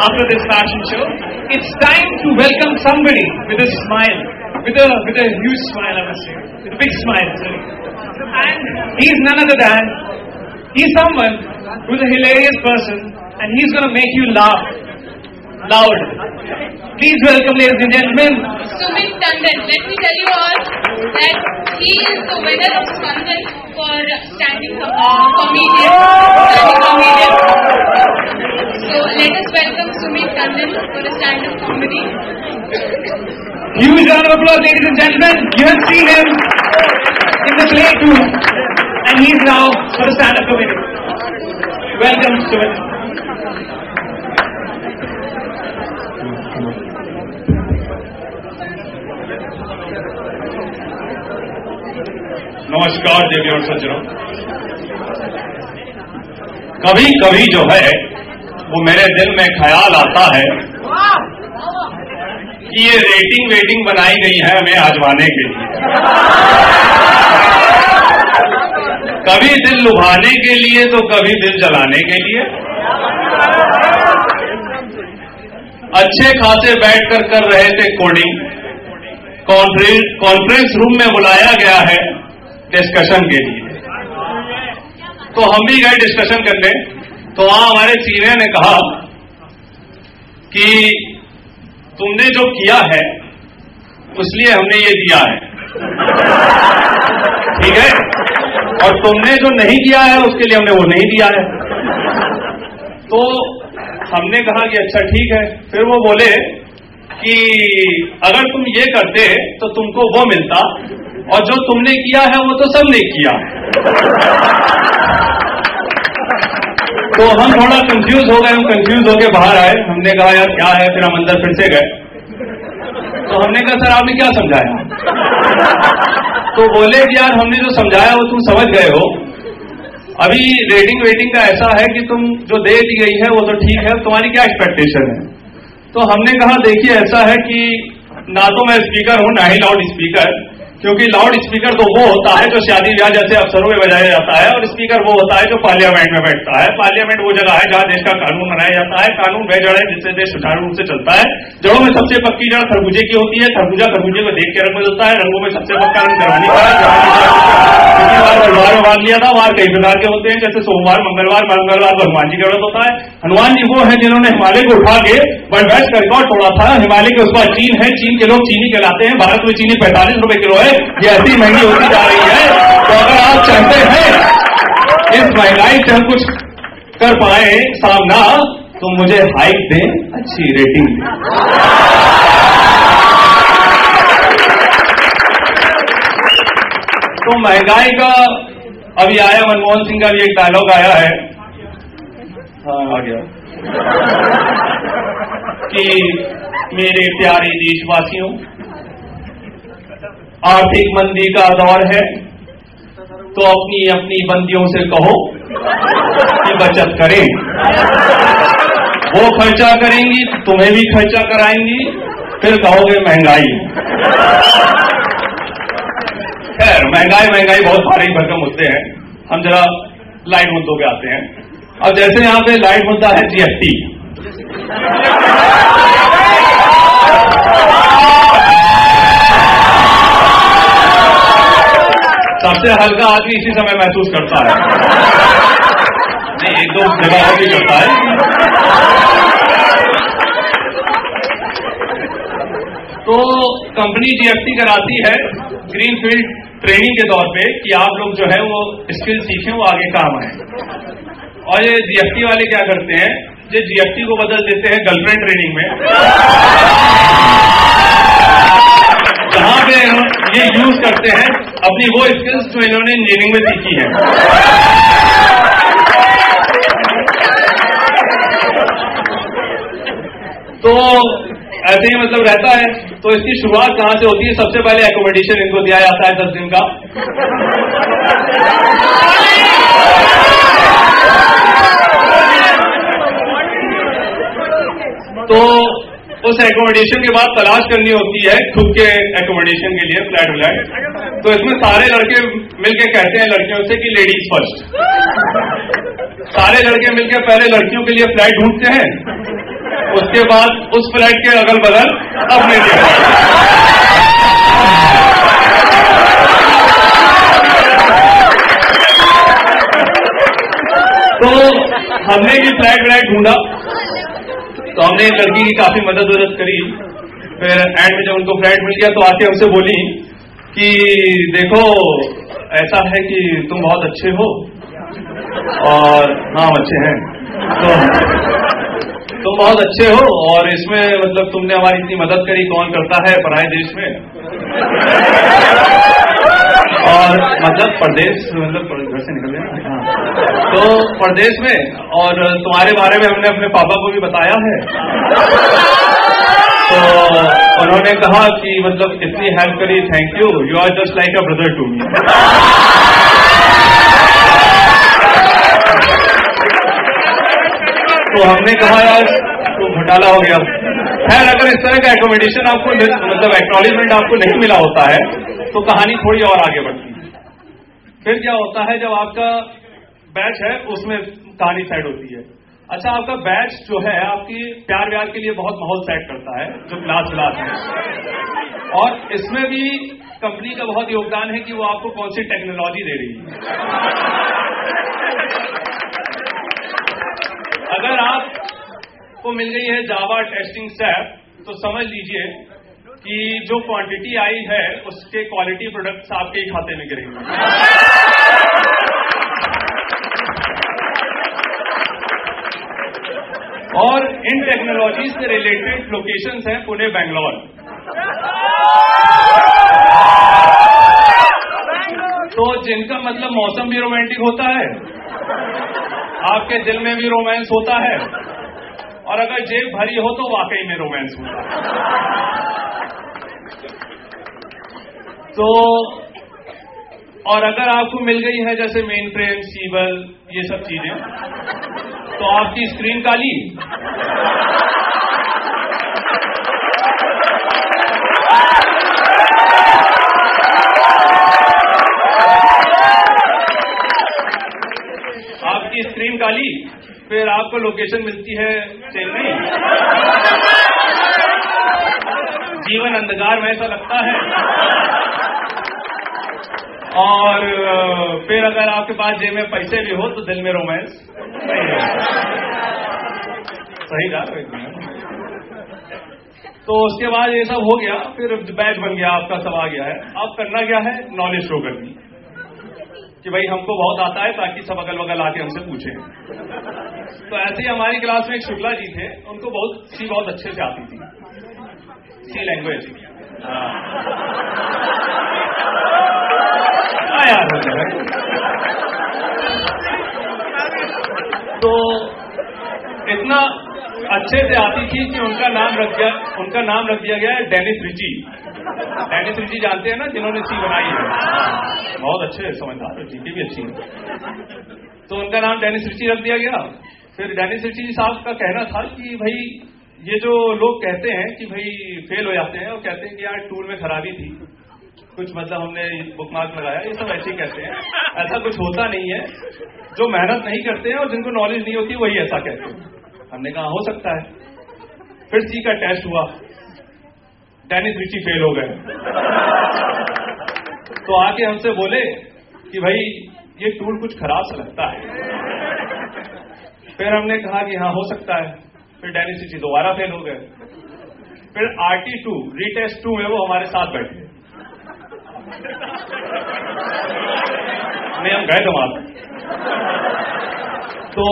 after this fashion show. It's time to welcome somebody with a smile, with a huge smile, I must say, with a big smile, sorry. And he's none other than, he's someone who's a hilarious person, and he's going to make you laugh loud. Please welcome, ladies and gentlemen, Sumit Tandon. Let me tell you all that he is the winner of Spandan for standing comedian. So let us welcome Sumit Tandon for a stand-up comedy. Huge round of applause, ladies and gentlemen. You have seen him in the play too, and he's now for a stand-up comedy. Welcome, Sumit. नमस्कार देवी और सज्जनों। कभी कभी जो है वो मेरे दिल में ख्याल आता है कि ये रेटिंग वेटिंग बनाई गई है हमें आजमाने के लिए, कभी दिल लुभाने के लिए तो कभी दिल जलाने के लिए। अच्छे खासे बैठकर कर रहे थे कोडिंग, कॉन्फ्रेंस रूम में बुलाया गया है डिस्कशन के लिए, तो हम भी गए डिस्कशन करने। तो वहां हमारे सीनियर ने कहा कि तुमने जो किया है उसलिए हमने ये दिया है, ठीक है, और तुमने जो नहीं किया है उसके लिए हमने वो नहीं दिया है। तो हमने कहा कि अच्छा ठीक है। फिर वो बोले कि अगर तुम ये करते तो तुमको वो मिलता, और जो तुमने किया है वो तो सबने किया है। तो हम थोड़ा कंफ्यूज हो गए, हम कंफ्यूज होके बाहर आए। हमने कहा यार क्या है, फिर हम अंदर फिर से गए। तो हमने कहा सर आपने क्या समझाया? तो बोले कि यार हमने जो समझाया वो तुम समझ गए हो, अभी रेटिंग वेटिंग का ऐसा है कि तुम जो दे दी गई है वो तो ठीक है, तुम्हारी क्या एक्सपेक्टेशन है? तो हमने कहा देखिए ऐसा है कि ना तो मैं स्पीकर हूं ना ही लाउड स्पीकर, क्योंकि लाउड स्पीकर तो वो होता है जो शादी ब्याह जैसे अवसरों में बजाया जाता है, और स्पीकर वो होता है जो पार्लियामेंट में बैठता है। पार्लियामेंट वो जगह है जहां देश का कानून बनाया जाता है। कानून वह जड़ है जिससे देश सुचारू रूप से चलता है। जड़ों में सबसे पक्की जड़ खरबूजे की होती है। खरबूजा खरबूजे को देख के रंग बदलता है। रंगों में सबसे पक्का रंग जवानी का है। वार लिया था, वार कई प्रकार के होते हैं, जैसे सोमवार मंगलवार हनुमान जी का व्रत होता है। हनुमान जी वो है जिन्होंने हिमालय को उठा के वर्ल्ड बेस्ट का रिकॉर्ड तोड़ा था। हिमालय के उस बाद चीन है, चीन के लोग चीनी कहलाते हैं। भारत में चीनी 45 रुपए किलो है। ये ऐसी महंगी होती जा रही है। तो अगर आप चाहते हैं इस महंगाई से हम कुछ कर पाए सामना, तो मुझे हाइक दें, अच्छी रेटिंग दें। तो महंगाई का अभी आया, मनमोहन सिंह का भी एक डायलॉग आया है, हाँ आ गया, कि मेरे प्यारे देशवासियों, आर्थिक मंदी का दौर है, तो अपनी अपनी बंदियों से कहो कि बचत करें। वो खर्चा करेंगी तुम्हें भी खर्चा कराएंगी, फिर कहोगे महंगाई। खैर महंगाई बहुत भारी भरकम मुद्दे हैं। हम जरा लाइट मुद्दों पे आते हैं। अब जैसे यहां पे लाइट मुद्दा है जीएसटी। सबसे हल्का आदमी इसी समय महसूस करता है, नहीं एक दो जगह और भी करता है। तो कंपनी जीएसटी कराती है ग्रीनफील्ड ट्रेनिंग के तौर पे कि आप लोग जो है वो स्किल सीखें, वो आगे काम आए। और ये जीएसटी वाले क्या करते हैं, ये जीएसटी को बदल देते हैं गर्लफ्रेंड ट्रेनिंग में, जहां पे ये यूज करते हैं अपनी वो स्किल्स जो इन्होंने इंजीनियरिंग में सीखी है। तो ऐसे ही मतलब रहता है। तो इसकी शुरुआत कहां से होती है? सबसे पहले एकोमोडेशन इनको दिया जाता है 10 दिन का। तो उस एकोमोडेशन के बाद तलाश करनी होती है खुद के एकोमोडेशन के लिए, फ्लैट व्लैट। तो इसमें सारे लड़के मिलके कहते हैं लड़कियों से कि लेडीज फर्स्ट। सारे लड़के मिलके पहले लड़कियों के लिए फ्लैट ढूंढते हैं, उसके बाद उस फ्लैट के अगल बगल अपने देखा। तो हमने भी फ्लैट ढूंढा, तो हमने लड़की की काफी मदद करी। फिर एंड में जब उनको फ्लैट मिल गया तो आके हमसे बोली कि देखो ऐसा है कि तुम बहुत अच्छे हो, और हाँ अच्छे हैं, तो तुम बहुत अच्छे हो, और इसमें मतलब तुमने हमारी इतनी मदद करी, कौन करता है पराए देश में, और मतलब परदेश, मतलब घर से निकल गया हाँ, तो परदेश में, और तुम्हारे बारे में हमने अपने पापा को भी बताया है। तो उन्होंने कहा कि मतलब इतनी हेल्प करी, thank you, you are just like a brother to me. तो हमने कहा यार तो घोटाला हो गया। खैर अगर इस तरह का एकोमोडेशन आपको मतलब एक्नॉलेजमेंट आपको नहीं मिला होता है तो कहानी थोड़ी और आगे बढ़ती है। फिर क्या होता है, जब आपका बैच है उसमें कहानी सेट होती है। अच्छा, आपका बैच जो है आपकी प्यार व्यार के लिए बहुत माहौल सेट करता है, जो क्लास है, और इसमें भी कंपनी का बहुत योगदान है कि वो आपको कौन सी टेक्नोलॉजी दे रही है। अगर आपको मिल गई है जावा टेस्टिंग स्टैक, तो समझ लीजिए कि जो क्वांटिटी आई है उसके क्वालिटी प्रोडक्ट्स आपके ही खाते में गिरेंगे। और इन टेक्नोलॉजी से रिलेटेड लोकेशंस हैं पुणे, बेंगलोर। तो जिनका मतलब मौसम भी रोमांटिक होता है, आपके दिल में भी रोमांस होता है, और अगर जेब भरी हो तो वाकई में रोमांस होता है। तो और अगर आपको मिल गई है जैसे मेन फ्रेम, सीबल, ये सब चीजें, तो आपकी स्क्रीन काली, आपकी स्क्रीन काली, फिर आपको लोकेशन मिलती है चेन्नई, जीवन अंधकार में ऐसा लगता है। और फिर अगर आपके पास जेब में पैसे भी हो तो दिल में रोमांस नहीं है। सही कहा। तो उसके बाद ये सब हो गया, फिर बैच बन गया, आपका सब आ गया है। अब करना क्या है, नॉलेज शो करनी कि भाई हमको बहुत आता है, ताकि सब अगल बगल आके हमसे पूछें। तो ऐसे ही हमारी क्लास में एक शुक्ला जी थे, उनको बहुत अच्छे से आती थी सी लैंग्वेज। यार तो इतना अच्छे से आती थी कि उनका नाम रख दिया गया है डेनिस रिची। डेनिस रिची जानते हैं ना, जिन्होंने सी बनाई है, बहुत अच्छे समझदार, जीके भी अच्छी है। तो उनका नाम डेनिस रिची रख दिया गया। फिर डेनिस रिची साहब का कहना था कि भाई ये जो लोग कहते हैं कि भाई फेल हो जाते हैं, और कहते हैं कि यार टूल में खराबी थी, कुछ मतलब हमने बुकमार्क लगाया, ये सब ऐसे ही कहते हैं, ऐसा कुछ होता नहीं है। जो मेहनत नहीं करते हैं और जिनको नॉलेज नहीं होती वही ऐसा कहते हैं। हमने कहा हो सकता है। फिर सी का टेस्ट हुआ, डेनिस रिची फेल हो गए। तो आके हमसे बोले कि भाई ये टूल कुछ खराब सा लगता है। फिर हमने कहा कि हाँ हो सकता है। फिर डेनिस रिची दोबारा फेल हो गए। फिर RT2 रीटेस्ट 2 में वो हमारे साथ बैठे, नहीं हम गए थे वहां। तो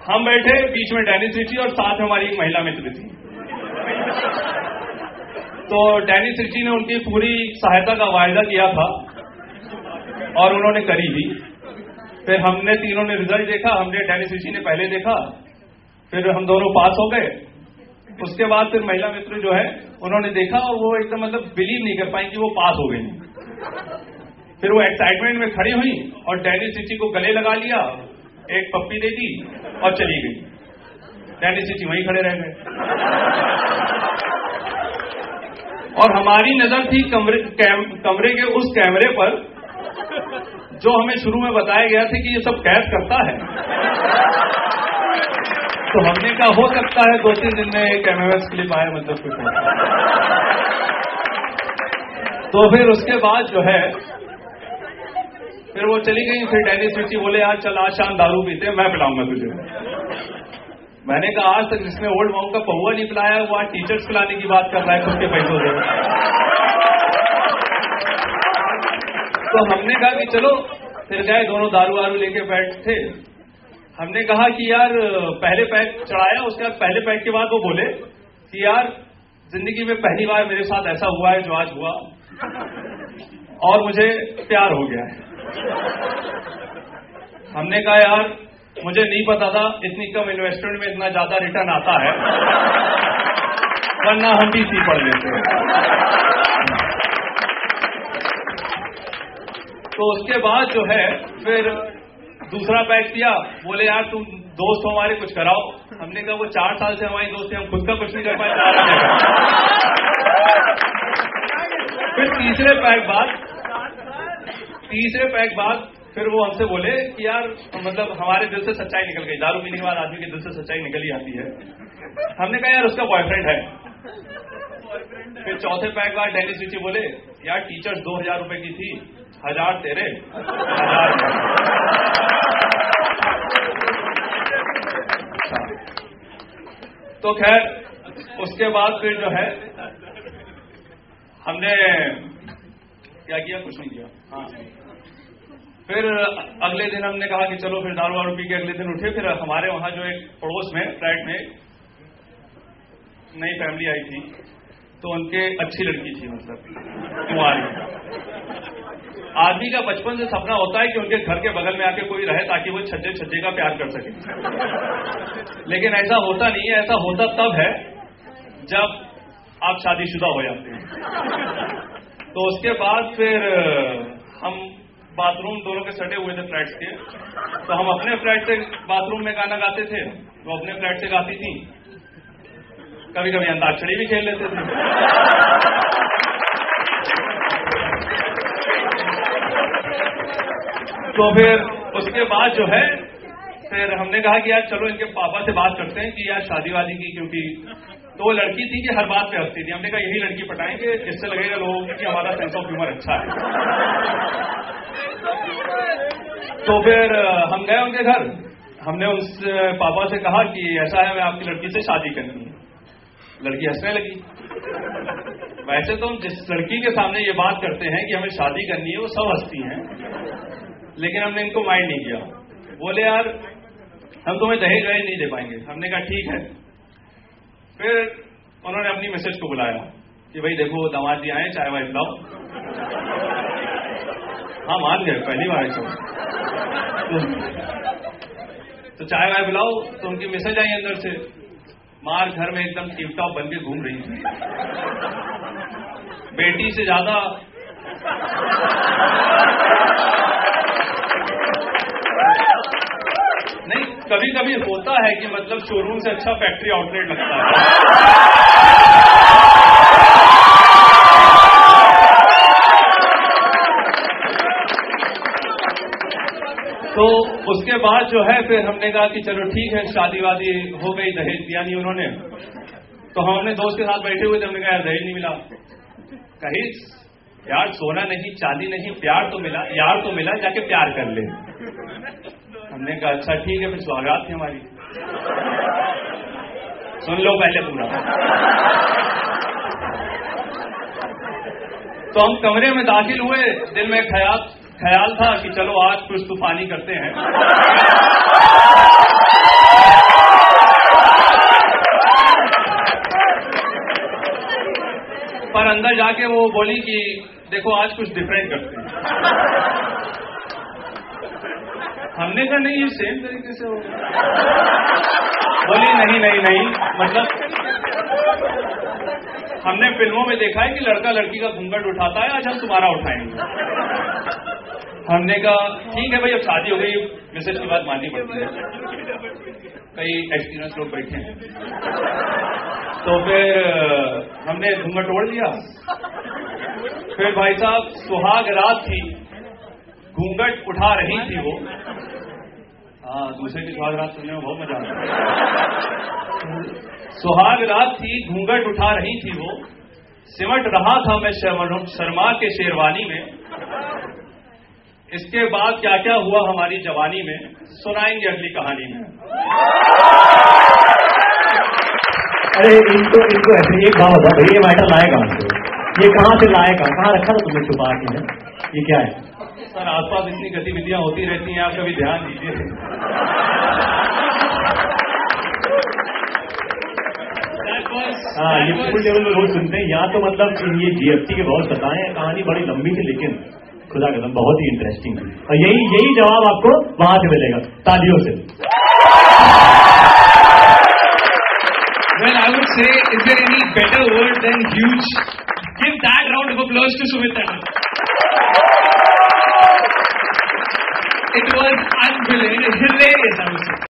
हम बैठे, बीच में डेनिस रिची और साथ में हमारी एक महिला मित्र थी। तो डेनिस रिची ने उनकी पूरी सहायता का वायदा किया था और उन्होंने करी भी। फिर हमने तीनों ने रिजल्ट देखा, हमने डेनिस रिची ने पहले देखा, फिर हम दोनों पास हो गए। उसके बाद फिर महिला मित्र जो है उन्होंने देखा और वो एकदम मतलब बिलीव नहीं कर पाई कि वो पास हो गई। फिर वो एक्साइटमेंट में खड़ी हुई और डेनिस रिची को गले लगा लिया, एक पप्पी दे दी और चली गई। डेनिस रिची वहीं खड़े रह गए। और हमारी नजर थी कमरे के उस कैमरे पर जो हमें शुरू में बताया गया था कि ये सब कैद करता है। तो हमने कहा हो सकता है 2-3 दिन में एक MMS क्लिप आए, मतलब कुछ नहीं। तो फिर उसके बाद जो है फिर वो चली गई। फिर डेनिस रिची बोले यार चल आज शाम दारू पीते हैं, मैं पिलाऊंगा तुझे। मैंने कहा आज तक जिसने ओल्ड माउंट का पहुआ नहीं पिलाया वो आज टीचर्स पिलाने की बात कर रहा है खुद के पैसों से। तो हमने कहा कि चलो, फिर गए दोनों दारू वारू लेके बैठे। हमने कहा कि यार पहले पैक चढ़ाया, उसके बाद पहले पैक के बाद वो बोले कि यार जिंदगी में पहली बार मेरे साथ ऐसा हुआ है जो आज हुआ, और मुझे प्यार हो गया है। हमने कहा यार मुझे नहीं पता था इतनी कम इन्वेस्टमेंट में इतना ज्यादा रिटर्न आता है, वरना हम भी सी पड़ लेते हैं। तो उसके बाद जो है फिर दूसरा पैक किया। बोले यार तुम दोस्त हो हमारे, कुछ कराओ। हमने कहा वो 4 साल से हमारी दोस्त है, हम खुद का कुछ नहीं कर पाए। फिर तीसरे पैक बाद फिर वो हमसे बोले कि यार मतलब हमारे दिल से सच्चाई निकल गई। दारू पीने के बाद आदमी के दिल से सच्चाई निकल ही आती है। हमने कहा यार उसका बॉयफ्रेंड है। फिर चौथे पैक बाद डेनिस रिची बोले यार टीचर्स 2000 रुपए की थी, 1000 तेरे, 1000। तो खैर उसके बाद फिर जो है हमने क्या किया, कुछ नहीं किया। हाँ, फिर अगले दिन हमने कहा कि चलो फिर दारू वारू पी के अगले दिन उठे। फिर हमारे वहां जो एक पड़ोस में फ्लैट में नई फैमिली आई थी, तो उनके अच्छी लड़की थी, मतलब कुंवारी। आदमी का बचपन से सपना होता है कि उनके घर के बगल में आके कोई रहे ताकि वो छज्जे का प्यार कर सके, लेकिन ऐसा होता नहीं है। ऐसा होता तब है जब आप शादीशुदा हो जाते हैं। तो उसके बाद फिर हम बाथरूम दोनों के सटे हुए थे फ्लैट्स के, तो हम अपने फ्लैट से बाथरूम में गाना गाते थे, वो अपने फ्लैट से गाती थी। कभी कभी अंताक्षरी भी खेल लेते थे। तो फिर उसके बाद जो है फिर हमने कहा कि यार चलो इनके पापा से बात करते हैं कि यार शादी वादी की, क्योंकि तो वो लड़की थी कि हर बात पे हंसती थी। हमने कहा यही लड़की पटाएंगे, इससे लगेगा लोगों को कि हमारा सेंस ऑफ ह्यूमर अच्छा है। तो फिर हम गए उनके घर। हमने उनसे पापा से कहा कि ऐसा है, मैं आपकी लड़की से शादी करनी है। लड़की हंसने लगी। वैसे तो हम जिस लड़की के सामने ये बात करते हैं कि हमें शादी करनी है वो सब हंसती हैं, लेकिन हमने इनको माइंड नहीं किया। बोले यार हम तुम्हें दहेज वहेज नहीं दे पाएंगे। हमने कहा ठीक है। फिर उन्होंने अपनी मिसेज को बुलाया कि भाई देखो दामाद जी आए, चाय वाय पिलाओ। हाँ मान गए, पहली बार ऐसा। तो चाय वाय पिलाओ। तो उनकी मिसेज आई अंदर से, मार घर में एकदम टिप टॉप बन के घूम रही थी, बेटी से ज्यादा। नहीं, कभी कभी होता है कि मतलब शोरूम से अच्छा फैक्ट्री आउटलेट लगता है। तो उसके बाद जो है फिर हमने कहा कि चलो ठीक है, शादी वादी हो गई, दहेज दिया नहीं उन्होंने। तो हम अपने दोस्त के साथ बैठे हुए थे, हमने कहा यार दहेज नहीं मिला। कहीं यार सोना नहीं चांदी नहीं, प्यार तो मिला, यार तो मिला, जाके प्यार कर ले। हमने कहा अच्छा ठीक है, फिर सौगात थी हमारी, सुन लो पहले पूरा। तो हम कमरे में दाखिल हुए, दिल में ख्याल था कि चलो आज कुछ तूफानी करते हैं। पर अंदर जाके वो बोली कि देखो आज कुछ डिफरेंट करते हैं। हमने कहा नहीं ये सेम तरीके से हो। बोली नहीं, मतलब हमने फिल्मों में देखा है कि लड़का लड़की का घूंघट उठाता है, आज हम तुम्हारा उठाएंगे। हमने कहा ठीक है भाई, अब शादी हो गई, मिसेज की बात माननी पड़ती है, कई एक्सपीरियंस लोग बैठे हैं। तो फिर हमने घूंघट ओढ़ लिया। फिर भाई साहब सुहाग रात थी, घूंघट उठा रही थी वो, हाँ, दूसरे की सुहाग रात सुनने में बहुत मजा आता है। सुहाग रात थी, घूंघट उठा रही थी वो, सिमट रहा था मैं शर्मा के शेरवानी में। इसके बाद क्या क्या हुआ हमारी जवानी में, सुनाएंगे अगली कहानी में। अरे इनको ऐसे एक बात बताओ भाई, ये मैटर लाए कहां से? ये कहां से लाए? कहां रखा था तुमने छुपा के? ये क्या है सर? आसपास इतनी गतिविधियां होती रहती हैं, आप कभी ध्यान दीजिए। हाँ, ये फुल लेवल में लोग सुनते हैं। यहाँ तो मतलब ये जीएफटी के बहुत बताए हैं, कहानी बड़ी लंबी थी, लेकिन खुदा कसम बहुत ही इंटरेस्टिंग थी। और यही जवाब आपको वहां से मिलेगा, तालियों से। Well, I would say, is there any better word than huge? Give that round of applause to Sumit Tandon. It was unbelievable, hilarious, I would say.